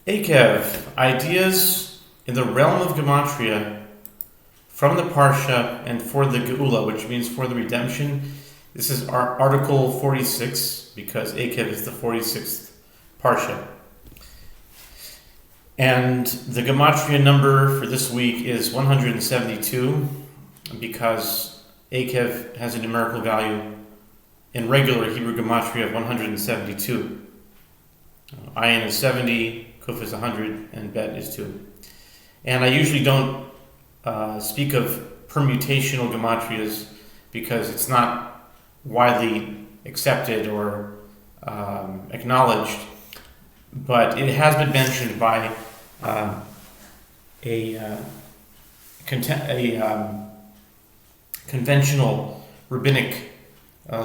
Eikev, ideas in the realm of Gematria from the Parshah and for the Geulah, which means for the redemption. This is our article 46, because Eikev is the 46th Parshah. And the Gematria number for this week is 172, because Eikev has a numerical value in regular Hebrew Gematria of 172. Ayin is 70, Kuf is 100, and Bet is 2. And I usually don't speak of permutational Gematrias because it's not widely accepted or acknowledged, but it has been mentioned by a conventional rabbinic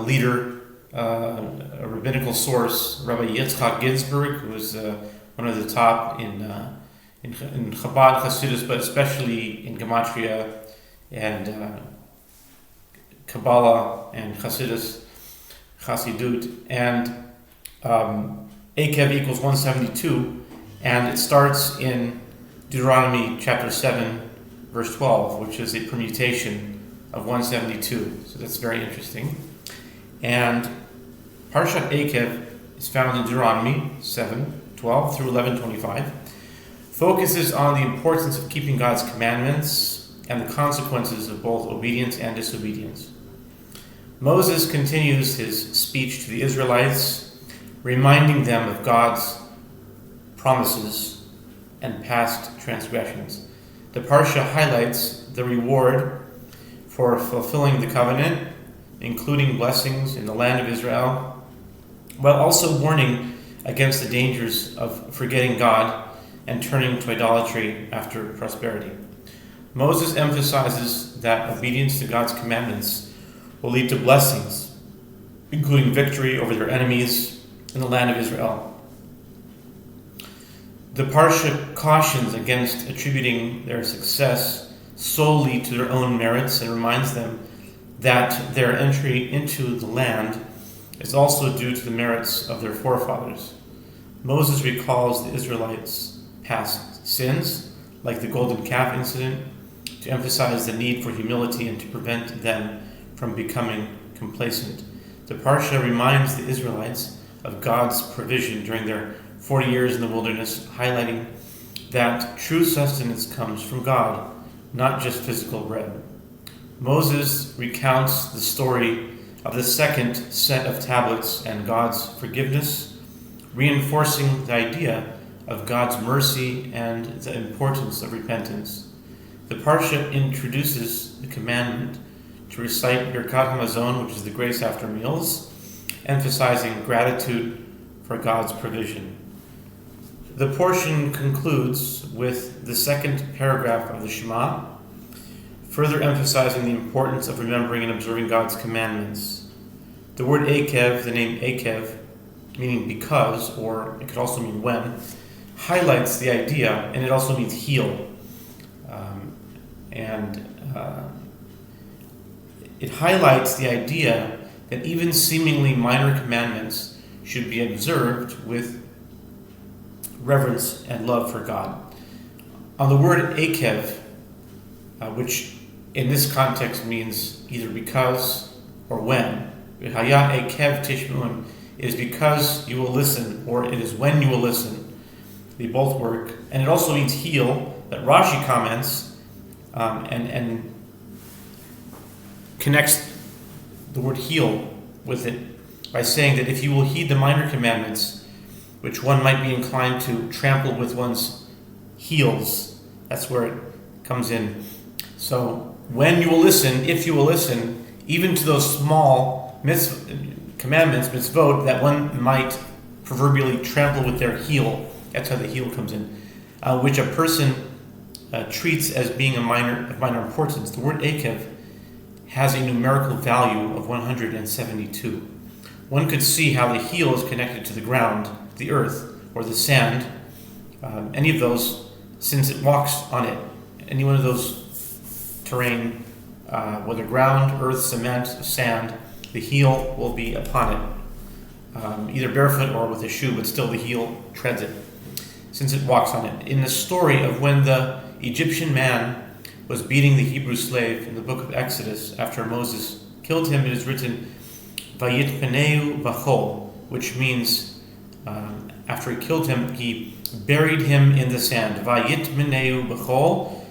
leader, a rabbinical source, Rabbi Yitzchak Ginsburg, who was one of the top in Chabad Hasidus, but especially in Gematria and Kabbalah and Hasidus, Hasidut, and Eikev equals 172, and it starts in Deuteronomy chapter 7, verse 12, which is a permutation of 172. So that's very interesting. And Parshah Eikev is found in Deuteronomy 7:12 through 11:25. Focuses on the importance of keeping God's commandments and the consequences of both obedience and disobedience. Moses continues his speech to the Israelites, reminding them of God's promises and past transgressions. The Parshah highlights the reward for fulfilling the covenant, including blessings in the land of Israel, while also warning against the dangers of forgetting God and turning to idolatry after prosperity. Moses emphasizes that obedience to God's commandments will lead to blessings, including victory over their enemies in the land of Israel. The Parshah cautions against attributing their success solely to their own merits and reminds them that their entry into the land is also due to the merits of their forefathers. Moses recalls the Israelites' past sins, like the golden calf incident, to emphasize the need for humility and to prevent them from becoming complacent. The Parshah reminds the Israelites of God's provision during their 40 years in the wilderness, highlighting that true sustenance comes from God, not just physical bread. Moses recounts the story of the second set of tablets and God's forgiveness, reinforcing the idea of God's mercy and the importance of repentance. The Parshah introduces the commandment to recite Birkat HaMazon, which is the grace after meals, emphasizing gratitude for God's provision. The portion concludes with the second paragraph of the Shema, further emphasizing the importance of remembering and observing God's commandments. The word Eikev, the name Eikev, meaning because, or it could also mean when, highlights the idea, and it also means heal. It highlights the idea that even seemingly minor commandments should be observed with reverence and love for God. On the word Eikev, which in this context means either because or when, Haya Eikev Tishmun, is because you will listen, or it is when you will listen. They both work. And it also means heal, that Rashi comments and connects the word heal with it by saying that if you will heed the minor commandments, which one might be inclined to trample with one's heels, that's where it comes in. So when you will listen, if you will listen, even to those small commandments, mitzvot, that one might proverbially trample with their heel, that's how the heel comes in, which a person treats as being of minor importance. The word Eikev has a numerical value of 172. One could see how the heel is connected to the ground, the earth, or the sand, any of those, since it walks on it. Any one of those terrain, whether ground, earth, cement, sand, the heel will be upon it, either barefoot or with a shoe, but still the heel treads it. since it walks on it. In the story of when the Egyptian man was beating the Hebrew slave in the book of Exodus after Moses killed him, it is written, Vayitpeneu b'chol, which means after he killed him, he buried him in the sand. Vayitpeneu b'chol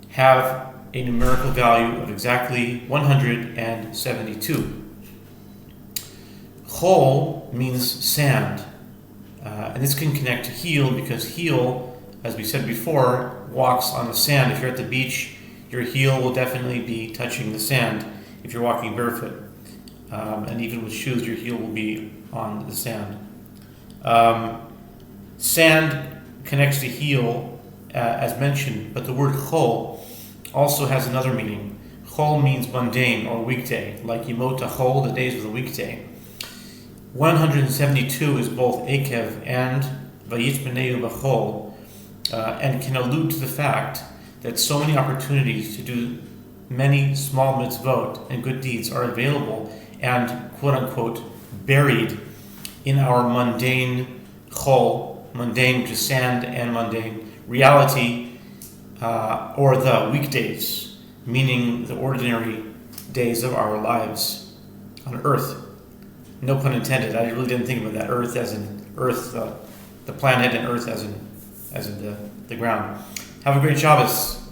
have a numerical value of exactly 172. Chol means sand, and this can connect to heel because heel, as we said before, walks on the sand. If you're at the beach, your heel will definitely be touching the sand if you're walking barefoot. And even with shoes, your heel will be on the sand. Sand connects to heel, as mentioned, but the word chol also has another meaning. Chol means mundane or weekday, like Yemot HaChol, the days of the weekday. 172 is both Eikev and Vayitpeneu b'chol, and can allude to the fact that so many opportunities to do many small mitzvot and good deeds are available and, quote-unquote, buried in our mundane chol, mundane, which is sand, and mundane reality, or the weekdays, meaning the ordinary days of our lives on earth. No pun intended. I really didn't think about that. Earth as in earth, the planet, and earth as in the ground. Have a great Shabbos.